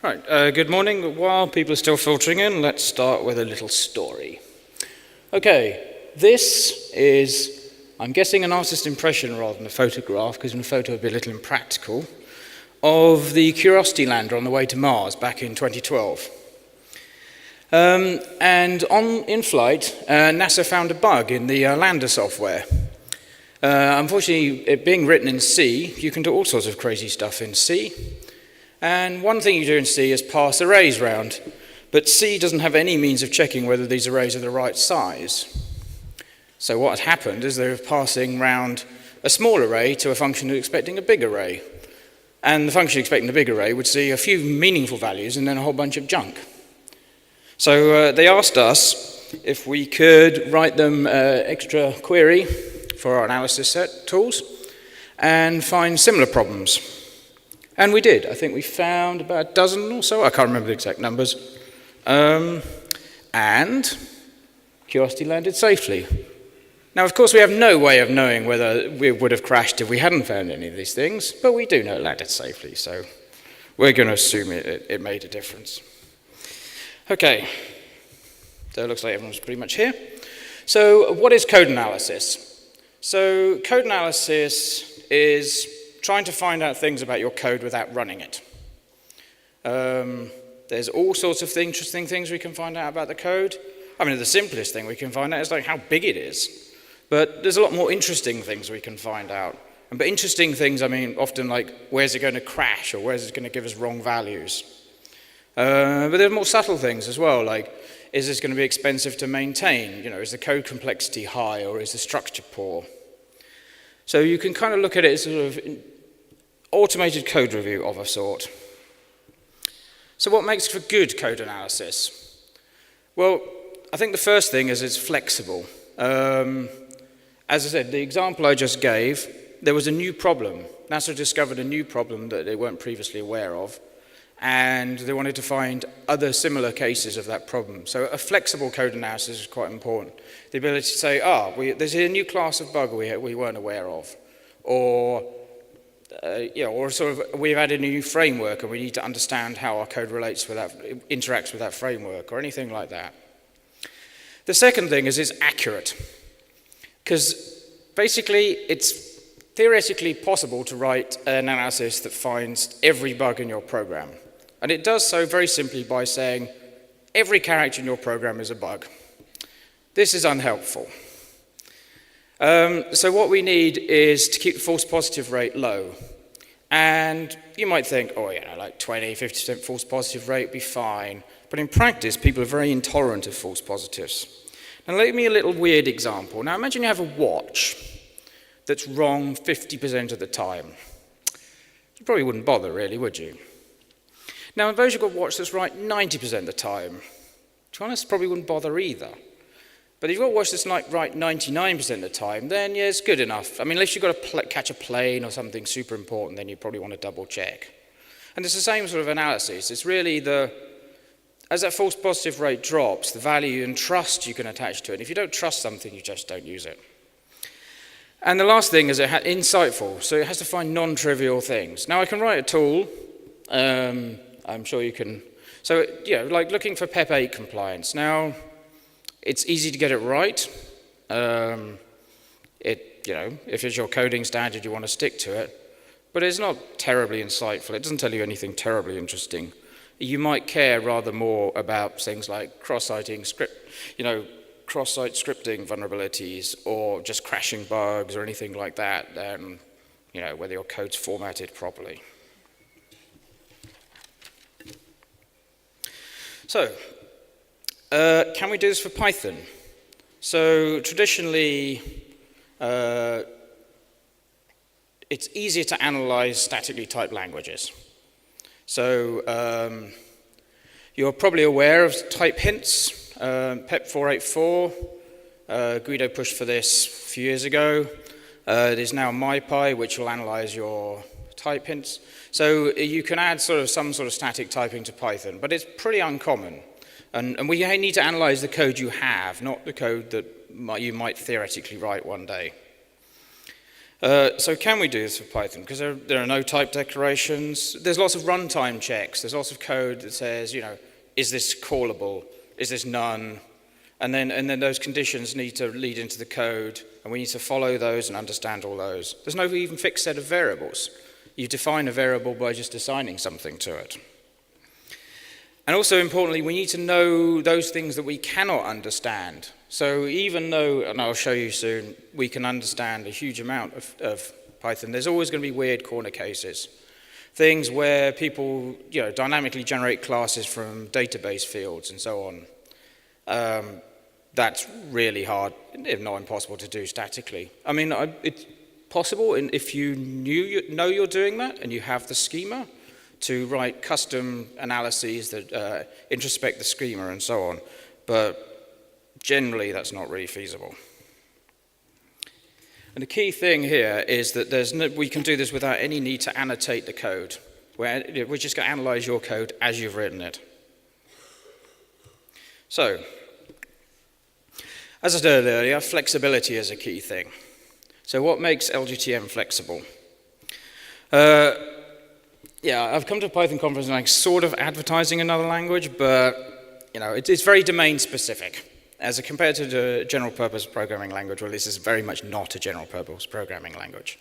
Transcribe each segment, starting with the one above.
Right, good morning. While people are still filtering in, let's start with a little story. Okay, this is, I'm guessing, an artist's impression rather than a photograph, because in a photo it would be a little impractical, of the Curiosity lander on the way to Mars back in 2012. And in flight, NASA found a bug in the lander software. Unfortunately, it being written in C, you can do all sorts of crazy stuff in C. And one thing you do in C is pass arrays round, but C doesn't have any means of checking whether these arrays are the right size. So what had happened is they were passing round a small array to a function expecting a big array. And the function expecting the big array would see a few meaningful values and then a whole bunch of junk. So they asked us if we could write them extra query for our analysis set tools and find similar problems. And we did. I think we found about a dozen or so. I can't remember the exact numbers. And Curiosity landed safely. Now, of course, we have no way of knowing whether we would have crashed if we hadn't found any of these things, but we do know it landed safely, so we're going to assume it made a difference. Okay, so it looks like everyone's pretty much here. So what is code analysis? So code analysis is trying to find out things about your code without running it. There's all sorts of interesting things we can find out about the code. I mean, the simplest thing we can find out is like how big it is. But there's a lot more interesting things we can find out. And by interesting things, I mean often like, where's it going to crash, or where's it going to give us wrong values? But there are more subtle things as well, like, is this going to be expensive to maintain? You know, is the code complexity high, or is the structure poor? So you can kind of look at it as sort of automated code review of a sort. So what makes for good code analysis? Well, I think the first thing is it's flexible. As I said, the example I just gave, there was a new problem. NASA discovered a new problem that they weren't previously aware of, and they wanted to find other similar cases of that problem. So a flexible code analysis is quite important. The ability to say, there's a new class of bug we weren't aware of, or or sort of we've added a new framework and we need to understand how our code relates with that, interacts with that framework, or anything like that. The second thing is it's accurate, because basically it's theoretically possible to write an analysis that finds every bug in your program. And it does so very simply by saying every character in your program is a bug. This is unhelpful. So what we need is to keep the false positive rate low. And you might think, like 20, 50% false positive rate would be fine. But in practice, people are very intolerant of false positives. Now, let me a little weird example. Now, imagine you have a watch that's wrong 50% of the time. You probably wouldn't bother, really, would you? Now, suppose you've got a watch that's right 90% of the time. To be honest, probably wouldn't bother either. But if you've got a watch that's right 99% of the time, then yeah, it's good enough. I mean, unless you've got to catch a plane or something super important, then you probably want to double check. And it's the same sort of analysis. It's really as that false positive rate drops, the value and trust you can attach to it. If you don't trust something, you just don't use it. And the last thing is insightful. So it has to find non-trivial things. Now, I can write a tool. I'm sure you can. So, like looking for PEP 8 compliance. Now, it's easy to get it right. If it's your coding standard, you want to stick to it. But it's not terribly insightful. It doesn't tell you anything terribly interesting. You might care rather more about things like cross-site scripting vulnerabilities, or just crashing bugs or anything like that, than whether your code's formatted properly. So, can we do this for Python? So traditionally, it's easier to analyze statically typed languages. So you're probably aware of type hints, PEP 484. Guido pushed for this a few years ago. There's now MyPy, which will analyze your type hints. So you can add some sort of static typing to Python, but it's pretty uncommon. And we need to analyze the code you have, not the code that you might theoretically write one day. So can we do this with Python? Because there are no type declarations. There's lots of runtime checks. There's lots of code that says, is this callable? Is this none? And then those conditions need to lead into the code, and we need to follow those and understand all those. There's no even fixed set of variables. You define a variable by just assigning something to it. And also importantly, we need to know those things that we cannot understand. So even though, and I'll show you soon, we can understand a huge amount of Python, there's always going to be weird corner cases. Things where people dynamically generate classes from database fields and so on. That's really hard, if not impossible, to do statically. I mean, it's possible if you know you're doing that and you have the schema to write custom analyses that introspect the schema and so on. But generally, that's not really feasible. And the key thing here is that we can do this without any need to annotate the code. We're just going to analyze your code as you've written it. So, as I said earlier, flexibility is a key thing. So what makes LGTM flexible? I've come to a Python conference and I'm sort of advertising another language, but it's very domain specific. As compared to the general purpose programming language, well, this is very much not a general purpose programming language.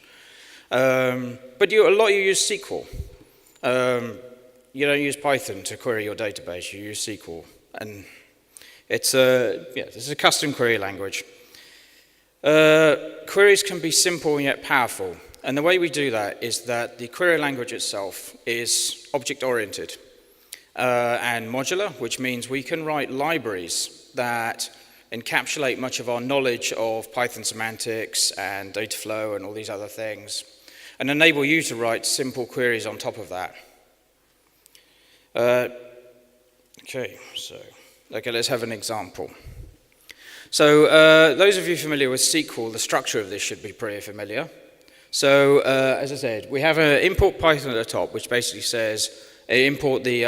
But a lot you use SQL. You don't use Python to query your database, you use SQL. And this is a custom query language. Queries can be simple and yet powerful. And the way we do that is that the query language itself is object-oriented and modular, which means we can write libraries that encapsulate much of our knowledge of Python semantics and data flow and all these other things, and enable you to write simple queries on top of that. Let's have an example. So those of you familiar with SQL, the structure of this should be pretty familiar. So as I said, we have an import Python at the top, which basically says import the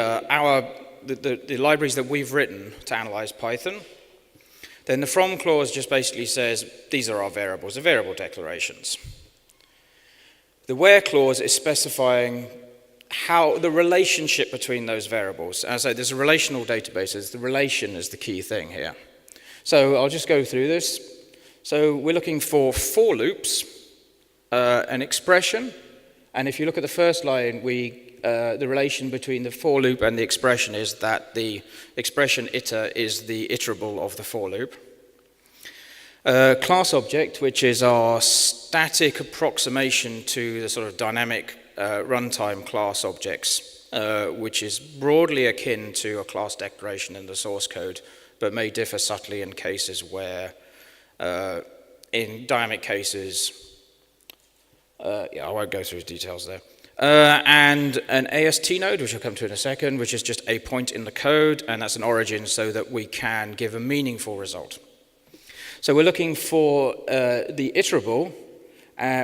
libraries that we've written to analyze Python. Then the from clause just basically says these are our variables, the variable declarations. The where clause is specifying how the relationship between those variables. As I say, there's a relational database. The relation is the key thing here. So I'll just go through this. So we're looking for loops, an expression, and if you look at the first line, the relation between the for loop and the expression is that the expression iter is the iterable of the for loop. Class object, which is our static approximation to the sort of dynamic runtime class objects, which is broadly akin to a class declaration in the source code, but may differ subtly in cases where, in dynamic cases, I won't go through the details there. And an AST node, which I'll come to in a second, which is just a point in the code, and that's an origin so that we can give a meaningful result. So we're looking for the iterable,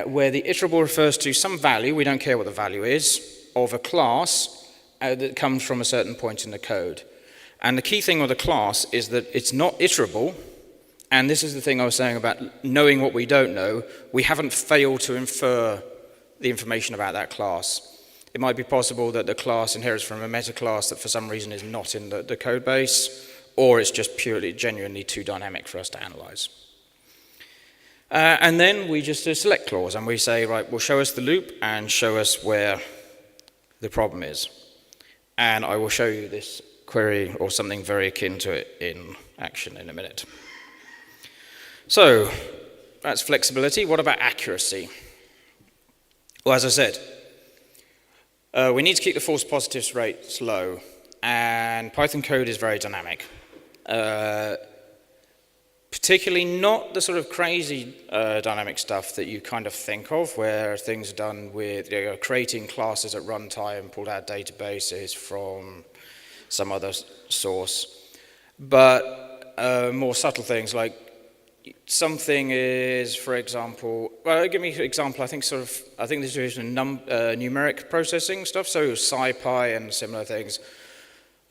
where the iterable refers to some value, we don't care what the value is, of a class that comes from a certain point in the code. And the key thing with a class is that it's not iterable, and this is the thing I was saying about knowing what we don't know. We haven't failed to infer the information about that class. It might be possible that the class inherits from a meta class that for some reason is not in the code base, or it's just purely, genuinely too dynamic for us to analyze. And then we just do a select clause, and we say, right, well, show us the loop and show us where the problem is. And I will show you this query or something very akin to it in action in a minute. So that's flexibility. What about accuracy? Well, as I said, we need to keep the false positives rates low, and Python code is very dynamic. Particularly not the sort of crazy dynamic stuff that you kind of think of, where things are done with creating classes at runtime, pulled out databases from some other source. But more subtle things like something is, for example, well, give me an example. I think this is numeric processing stuff, so SciPy and similar things.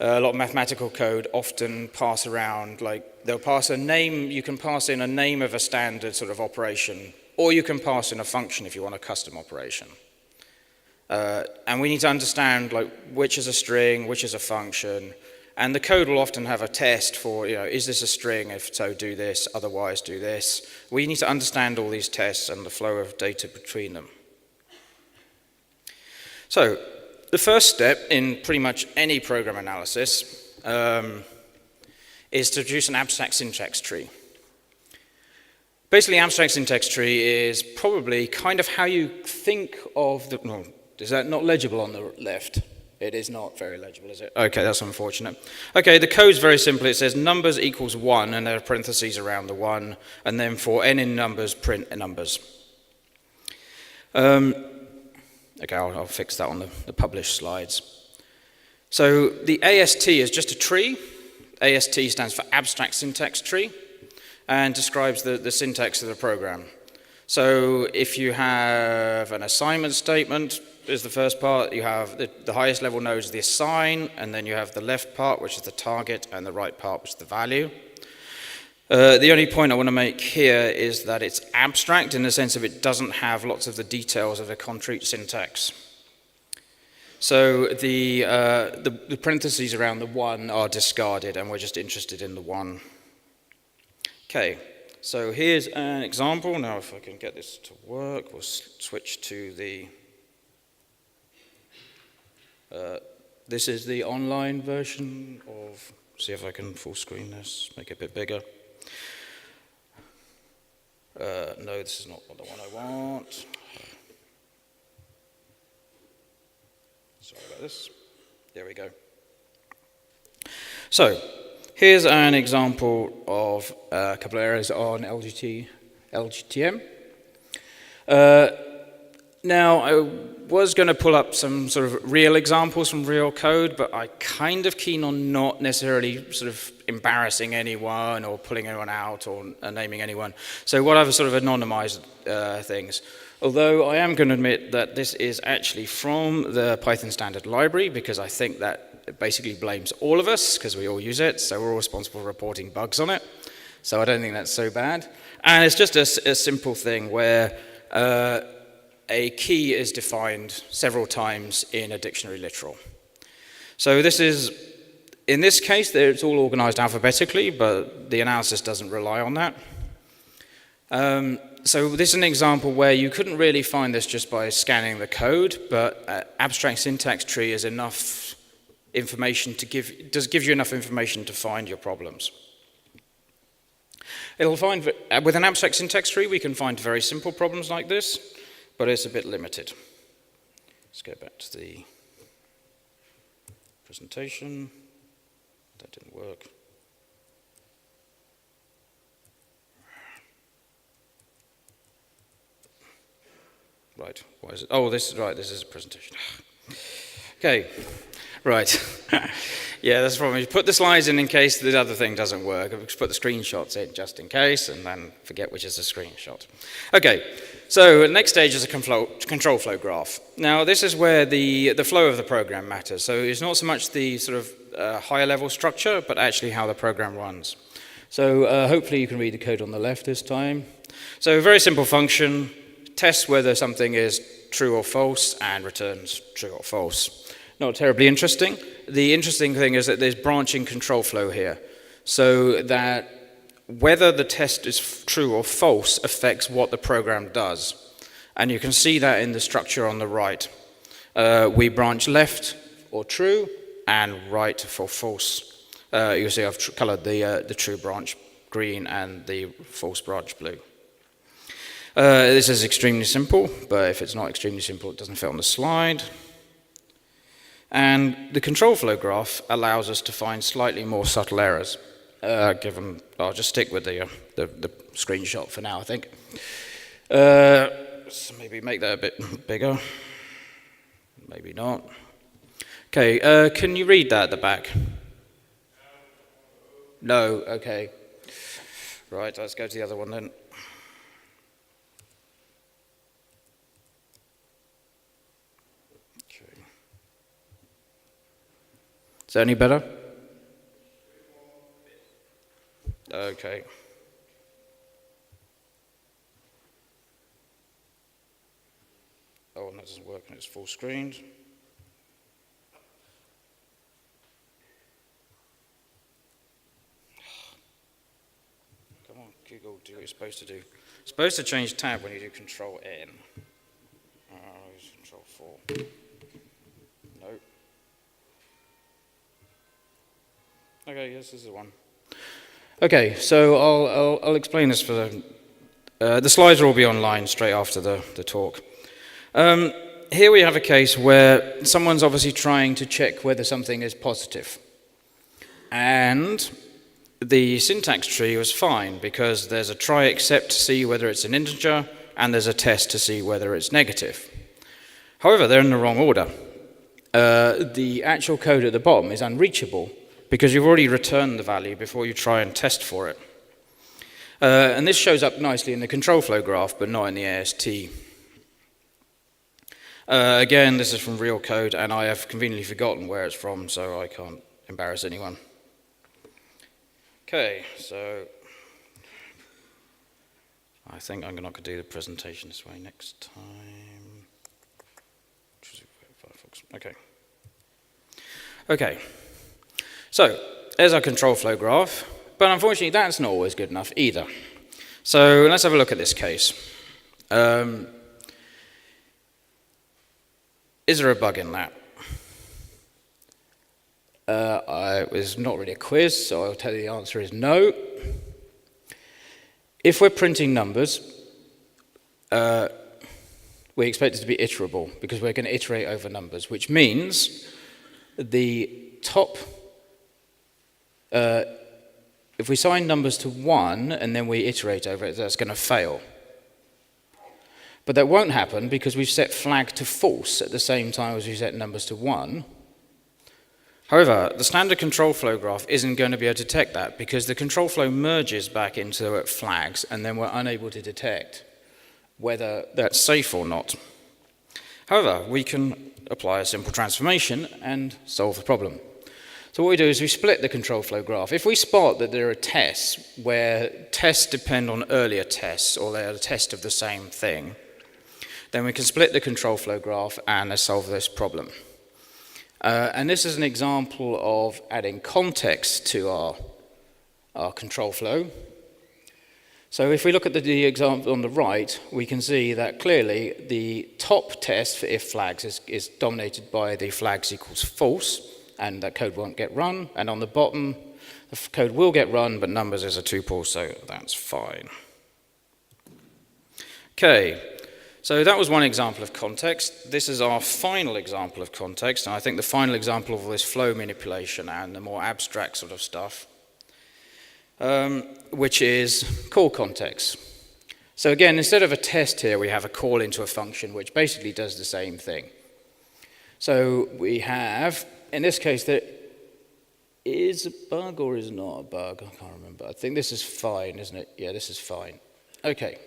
A lot of mathematical code often pass around, like they'll pass a name, you can pass in a name of a standard sort of operation or you can pass in a function if you want a custom operation. And we need to understand like which is a string, which is a function, and the code will often have a test for, is this a string? If so, do this, otherwise do this. We need to understand all these tests and the flow of data between them. So, the first step in pretty much any program analysis is to produce an abstract syntax tree. Basically, abstract syntax tree is probably kind of how you think of the... No, is that not legible on the left? It is not very legible, is it? Okay, that's unfortunate. Okay, the code's very simple. It says numbers equals 1, and there are parentheses around the 1, and then for n in numbers, print numbers. Okay, I'll fix that on the published slides. So the AST is just a tree. AST stands for abstract syntax tree, and describes the syntax of the program. So if you have an assignment statement, is the first part, you have the highest level node is the assign, and then you have the left part, which is the target, and the right part, which is the value. The only point I want to make here is that it's abstract in the sense of it doesn't have lots of the details of a concrete syntax. So the parentheses around the 1 are discarded, and we're just interested in the 1. Okay, so here's an example. Now if I can get this to work, we'll switch to the... this is the online version of... See if I can full screen this, make it a bit bigger. No, this is not the one I want. Sorry about this. There we go. So, here's an example of a couple of errors on LGTM. Now, I was going to pull up some sort of real examples from real code, but I'm kind of keen on not necessarily sort of embarrassing anyone or pulling anyone out or naming anyone. So what I've sort of anonymized things. Although I am going to admit that this is actually from the Python standard library, because I think that it basically blames all of us, because we all use it, so we're all responsible for reporting bugs on it. So I don't think that's so bad. And it's just a simple thing where a key is defined several times in a dictionary literal. So this is, in this case, it's all organized alphabetically, but the analysis doesn't rely on that. So this is an example where you couldn't really find this just by scanning the code, but abstract syntax tree is enough information to give you enough information to find your problems. It'll find, with an abstract syntax tree, we can find very simple problems like this, but it's a bit limited. Let's go back to the presentation. That didn't work. Right, why is it? Oh, this is a presentation. Okay, right. Yeah, that's the problem. You put the slides in case the other thing doesn't work. Put the screenshots in just in case, and then forget which is the screenshot. Okay, so the next stage is a control flow graph. Now, this is where the flow of the program matters. So it's not so much the sort of higher level structure, but actually how the program runs. So hopefully you can read the code on the left this time. So a very simple function, tests whether something is true or false, and returns true or false. Not terribly interesting. The interesting thing is that there's branching control flow here, so that whether the test is true or false affects what the program does. And you can see that in the structure on the right. We branch left or true, and right for false. You see I've colored the true branch green and the false branch blue. This is extremely simple, but if it's not extremely simple, it doesn't fit on the slide. And the control flow graph allows us to find slightly more subtle errors. I'll just stick with the screenshot for now, I think. So maybe make that a bit bigger. Maybe not. Okay, can you read that at the back? No, okay. Right, let's go to the other one then. Is that any better? Okay. that doesn't work when it's full screened. Come on, Google, do what you're supposed to do. It's supposed to change tab when you do Control N. Control 4. Nope. Okay, yes, this is the one. Okay, so I'll explain this for the slides will all be online straight after the talk. Here we have a case where someone's obviously trying to check whether something is positive. And the syntax tree was fine because there's a try except to see whether it's an integer and there's a test to see whether it's negative. However, they're in the wrong order. The actual code at the bottom is unreachable because you've already returned the value before you try and test for it. And this shows up nicely in the control flow graph, but not in the AST. Again, this is from real code, and I have conveniently forgotten where it's from, so I can't embarrass anyone. Okay, so I think I'm not going to do the presentation this way next time. Okay. Okay. So, there's our control flow graph, but unfortunately that's not always good enough either. So let's have a look at this case. Is there a bug in that? It was not really a quiz, so I'll tell you the answer is no. If we're printing numbers, we expect it to be iterable because we're going to iterate over numbers, which means the top, if we assign numbers to 1 and then we iterate over it, that's going to fail. But that won't happen because we've set flag to false at the same time as we set numbers to 1. However, the standard control flow graph isn't going to be able to detect that because the control flow merges back into flags and then we're unable to detect whether that's safe or not. However, we can apply a simple transformation and solve the problem. So what we do is we split the control flow graph. If we spot that there are tests where tests depend on earlier tests or they're a test of the same thing, then we can split the control flow graph and solve this problem. And this is an example of adding context to our control flow. So if we look at the example on the right, we can see that clearly the top test for if flags is dominated by the flags equals false, and that code won't get run. And on the bottom, the code will get run, but numbers is a tuple, so that's fine. Okay. So that was one example of context. This is our final example of context, and I think the final example of all this flow manipulation and the more abstract sort of stuff, which is call context. So again, instead of a test here, we have a call into a function which basically does the same thing. So we have, in this case, there is a bug or is not a bug? I can't remember. I think this is fine, isn't it? Yeah, this is fine. Okay.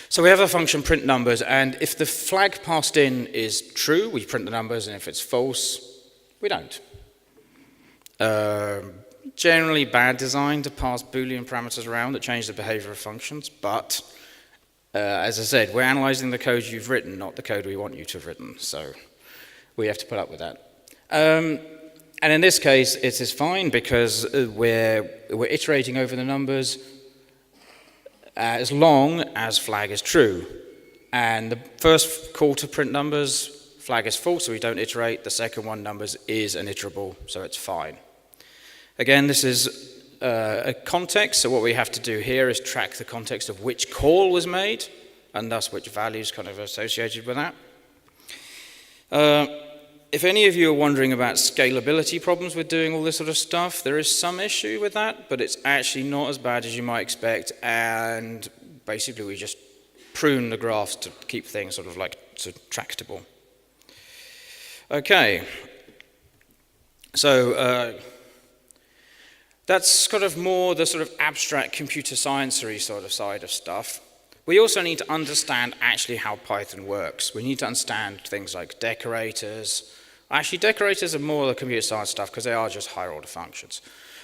So we have a function print numbers, and if the flag passed in is true, we print the numbers, and if it's false, we don't. Generally bad design to pass Boolean parameters around that change the behavior of functions, but as I said, we're analyzing the code you've written, not the code we want you to have written, so we have to put up with that. And in this case, it is fine because we're iterating over the numbers as long as flag is true. And the first call to print numbers, flag is false, so we don't iterate. The second one, numbers, is an iterable, so it's fine. Again, this is a context, so what we have to do here is track the context of which call was made, and thus which values kind of associated with that. If any of you are wondering about scalability problems with doing all this sort of stuff, there is some issue with that, but it's actually not as bad as you might expect, and basically we just prune the graphs to keep things sort of tractable. Okay, so that's kind of more the sort of abstract computer science-y sort of side of stuff. We also need to understand actually how Python works. We need to understand things like decorators. Actually, decorators are more the computer science stuff because they are just higher order functions.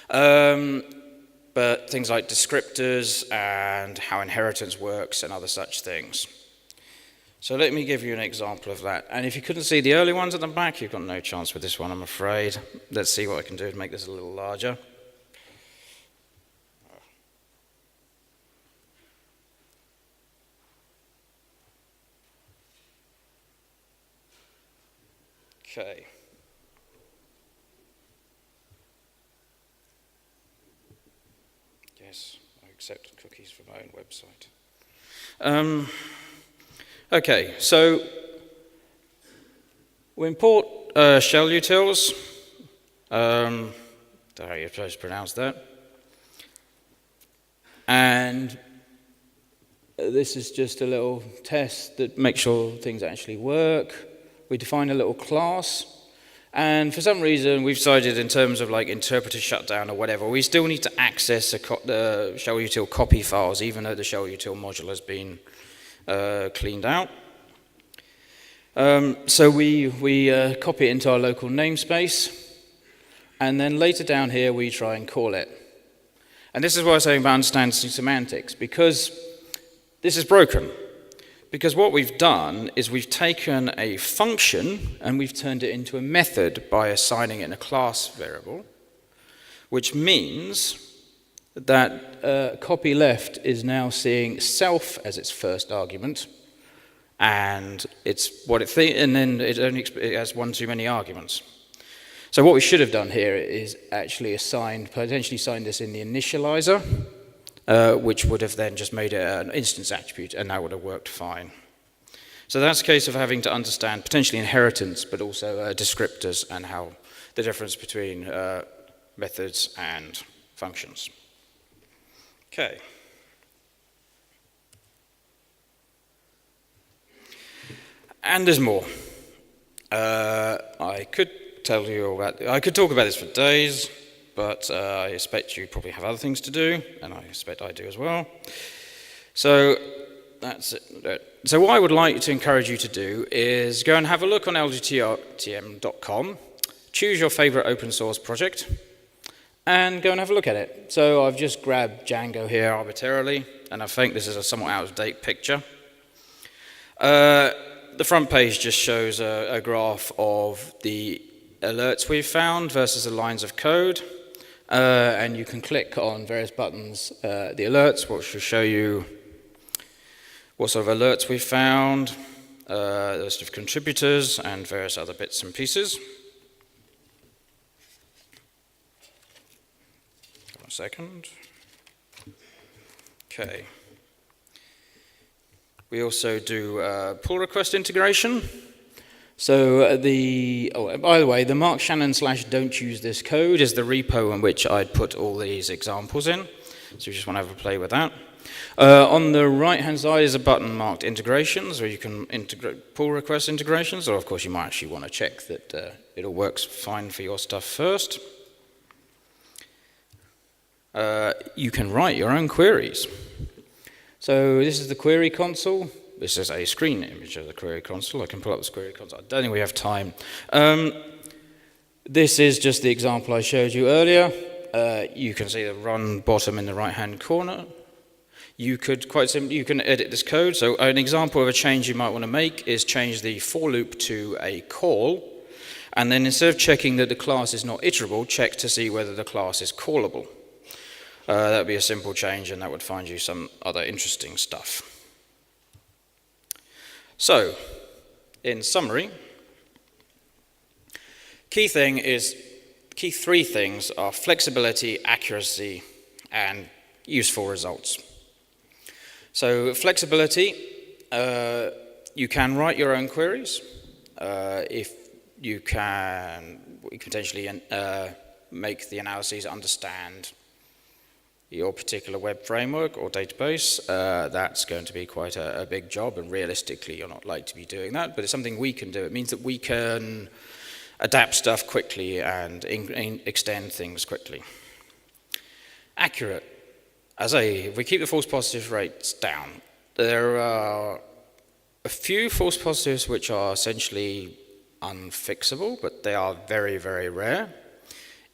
But things like descriptors and how inheritance works and other such things. So let me give you an example of that. And if you couldn't see the early ones at the back, you've got no chance with this one, I'm afraid. Let's see what I can do to make this a little larger. Okay. Yes, I accept cookies from my own website. Okay, so we import shell utils. Don't know how you're supposed to pronounce that. And this is just a little test that makes sure things actually work. We define a little class. And for some reason, we've decided in terms of like interpreter shutdown or whatever, we still need to access the shell util copy files, even though the shell util module has been cleaned out. So we copy it into our local namespace, and then later down here we try and call it. And this is what I was saying about understanding semantics, because this is broken. Because what we've done is we've taken a function and we've turned it into a method by assigning it in a class variable, which means that copyleft is now seeing self as its first argument, and it's what it and then it has one too many arguments. So what we should have done here is actually potentially assigned this in the initializer, which would have then just made it an instance attribute, and that would have worked fine. So that's a case of having to understand potentially inheritance, but also descriptors and how the difference between methods and functions. Okay. And there's more. I could tell you about. I could talk about this for days, but I expect you probably have other things to do, and I expect I do as well. So that's it. So what I would like to encourage you to do is go and have a look on lgtrtm.com, choose your favorite open source project, and go and have a look at it. So I've just grabbed Django here arbitrarily, and I think this is a somewhat out-of-date picture. The front page just shows a graph of the alerts we've found versus the lines of code. And you can click on various buttons, the alerts, which will show you what sort of alerts we've found, the list of contributors, and various other bits and pieces. One second. Okay. We also do pull request integration. So by the way, the Mark Shannon / don't use this code is the repo in which I'd put all these examples in. So you just want to have a play with that. On the right-hand side is a button marked integrations, where you can integrate pull request integrations, or of course you might actually want to check that it all works fine for your stuff first. You can write your own queries. So this is the query console. This is a screen image of the query console. I can pull up the query console. I don't think we have time. This is just the example I showed you earlier. You can see the run bottom in the right-hand corner. You could quite simply, you can edit this code. So an example of a change you might want to make is change the for loop to a call. And then instead of checking that the class is not iterable, check to see whether the class is callable. That would be a simple change, and that would find you some other interesting stuff. So, in summary, key three things are flexibility, accuracy, and useful results. So, flexibility, you can write your own queries. If you can potentially make the analyses understand your particular web framework or database, that's going to be quite a big job, and realistically you're not likely to be doing that, but it's something we can do. It means that we can adapt stuff quickly and extend things quickly. Accurate. If we keep the false positive rates down, there are a few false positives which are essentially unfixable, but they are very, very rare.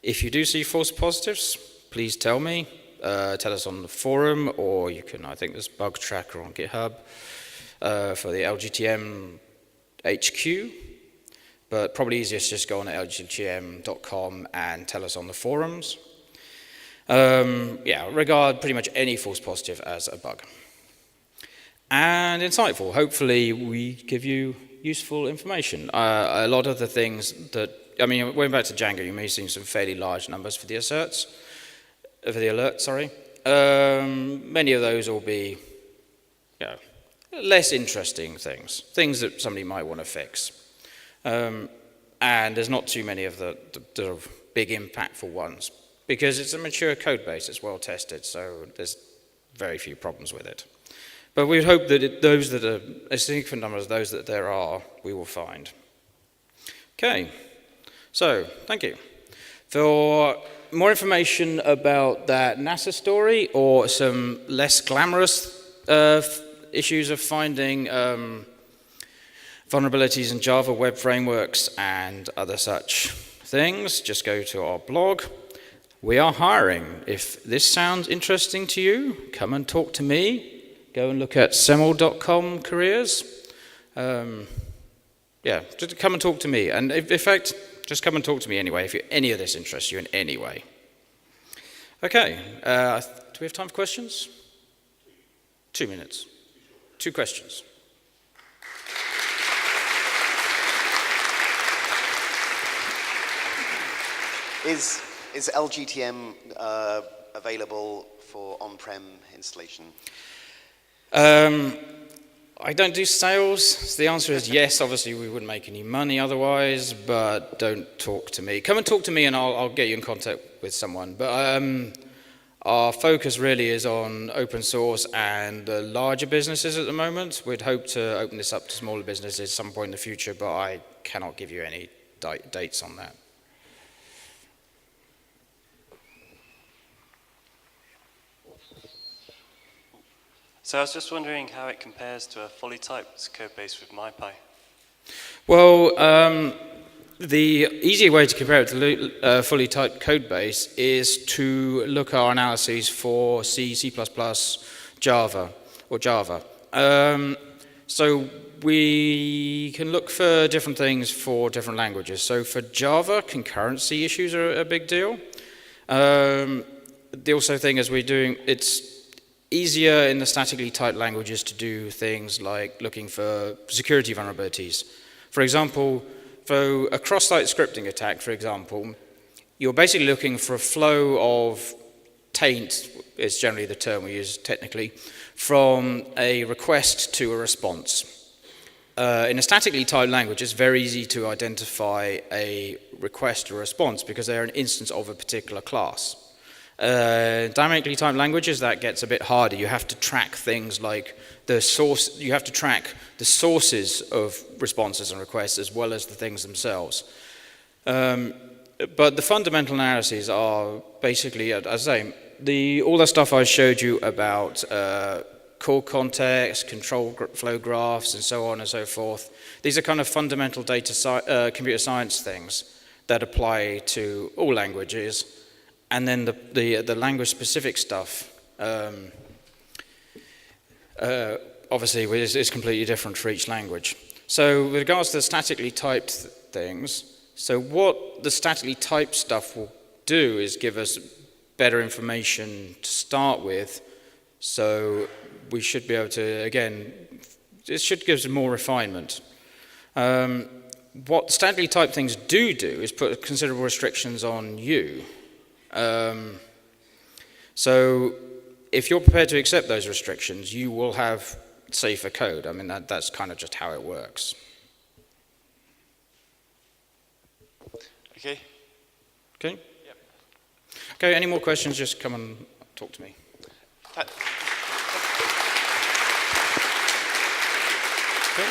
If you do see false positives, please tell me. Tell us on the forum, or you can, I think there's bug tracker on GitHub. for the LGTM HQ, but probably easiest just go on lgtm.com and tell us on the forums. Yeah, regard pretty much any false positive as a bug. And insightful. Hopefully we give you useful information. A lot of the things that, I mean, going back to Django, you may have seen some fairly large numbers for the alerts. Many of those will be, you know, less interesting things that somebody might want to fix. And there's not too many of the big impactful ones, because it's a mature code base, it's well tested, so there's very few problems with it. But we hope that those that are a significant number of those that there are, we will find. Okay, so thank you. For more information about that NASA story or some less glamorous issues of finding vulnerabilities in Java web frameworks and other such things, just go to our blog. We are hiring. If this sounds interesting to you, come and talk to me. Go and look at semel.com careers. Yeah, just come and talk to me. And in fact, just come and talk to me anyway if any of this interests you in any way. Okay, do we have time for questions? 2 minutes. 2 questions. Is LGTM available for on-prem installation? I don't do sales. So the answer is yes. Obviously, we wouldn't make any money otherwise, but don't talk to me. Come and talk to me and I'll get you in contact with someone. But our focus really is on open source and the larger businesses at the moment. We'd hope to open this up to smaller businesses at some point in the future, but I cannot give you any dates on that. So I was just wondering how it compares to a fully typed code base with MyPy. Well, the easier way to compare it to a fully typed code base is to look at our analyses for C, C++, Java, or Java. So we can look for different things for different languages. So for Java, concurrency issues are a big deal. The also thing is it's easier in the statically typed languages to do things like looking for security vulnerabilities. For example, for a cross-site scripting attack, for example, you're basically looking for a flow of taint, is generally the term we use technically, from a request to a response. In a statically typed language, it's very easy to identify a request or response because they're an instance of a particular class. Dynamically typed languages, that gets a bit harder. You have to track things like the source, you have to track the sources of responses and requests as well as the things themselves. But the fundamental analyses are basically, as I say, all the stuff I showed you about call context, control flow graphs, and so on and so forth. These are kind of fundamental computer science things that apply to all languages. And then the language-specific stuff, obviously, is completely different for each language. So with regards to the statically typed things, so what the statically typed stuff will do is give us better information to start with. So we should be able to, again, it should give us more refinement. What statically typed things do is put considerable restrictions on you. So if you're prepared to accept those restrictions, you will have safer code. I mean, that's kind of just how it works. Okay. Okay? Yep. Okay, any more questions, just come and talk to me. Okay.